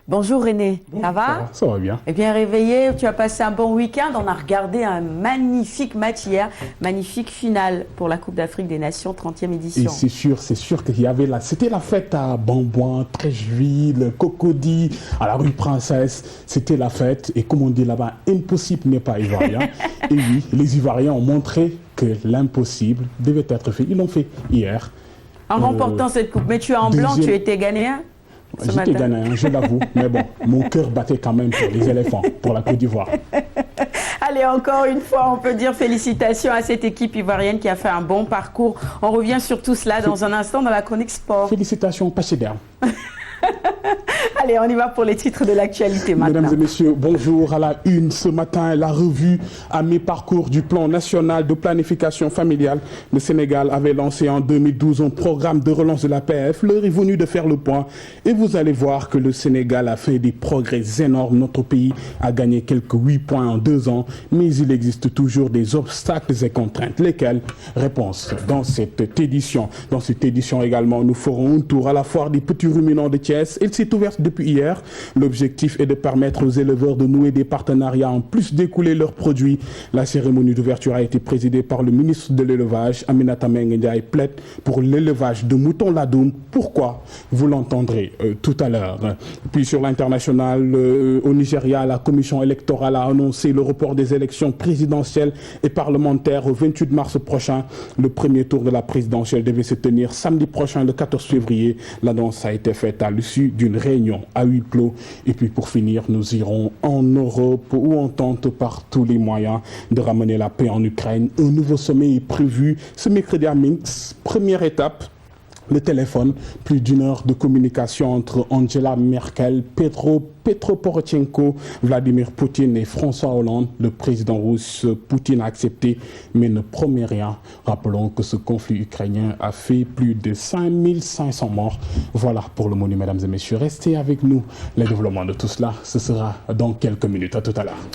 Bonjour René, ça va? Ça va bien. Eh bien réveillé, tu as passé un bon week-end. On a regardé un magnifique match hier, magnifique finale pour la Coupe d'Afrique des Nations, 30e édition. Et c'est sûr qu'il y avait c'était la fête à Bambouin, Trècheville, Cocody, à la rue Princesse. C'était la fête et comme on dit là-bas, impossible n'est pas ivoirien. Et oui, les Ivoiriens ont montré que l'impossible devait être fait. Ils l'ont fait hier. En remportant cette coupe. Mais tu es en blanc, tu étais ghanéen? J'étais ghanéen, je l'avoue, mais bon, mon cœur battait quand même pour les éléphants, pour la Côte d'Ivoire. Allez, encore une fois, on peut dire félicitations à cette équipe ivoirienne qui a fait un bon parcours. On revient sur tout cela dans un instant dans la chronique sport. Félicitations, Pachéder. Allez, on y va pour les titres de l'actualité maintenant. Mesdames et messieurs, bonjour. À la une ce matin, la revue à mi-parcours du plan national de planification familiale. Le Sénégal avait lancé en 2012 un programme de relance de l'APF. L'heure est venue de faire le point et vous allez voir que le Sénégal a fait des progrès énormes. Notre pays a gagné quelques 8 points en 2 ans, mais il existe toujours des obstacles et contraintes. Lesquels? Réponse dans cette édition. Dans cette édition également, nous ferons un tour à la foire des petits ruminants de Thiès. Elle s'est ouverte depuis hier. L'objectif est de permettre aux éleveurs de nouer des partenariats en plus d'écouler leurs produits. La cérémonie d'ouverture a été présidée par le ministre de l'élevage, Aminata Mbengue Ndiaye, plaide pour l'élevage de moutons ladoum. Pourquoi? Vous l'entendrez tout à l'heure. Puis sur l'international, au Nigeria, la commission électorale a annoncé le report des élections présidentielles et parlementaires au 28 mars prochain. Le premier tour de la présidentielle devait se tenir samedi prochain, le 14 février. L'annonce a été faite à l'issue d'une réunion à huis clos. Et puis pour finir, nous irons en Europe où on tente par tous les moyens de ramener la paix en Ukraine. Un nouveau sommet est prévu ce mercredi à Minsk. Première étape, le téléphone, plus d'1 heure de communication entre Angela Merkel, Petro Poroshenko, Vladimir Poutine et François Hollande. Le président russe Poutine a accepté, mais ne promet rien. Rappelons que ce conflit ukrainien a fait plus de 5500 morts. Voilà pour le menu, mesdames et messieurs. Restez avec nous. Le développement de tout cela, ce sera dans quelques minutes. À tout à l'heure.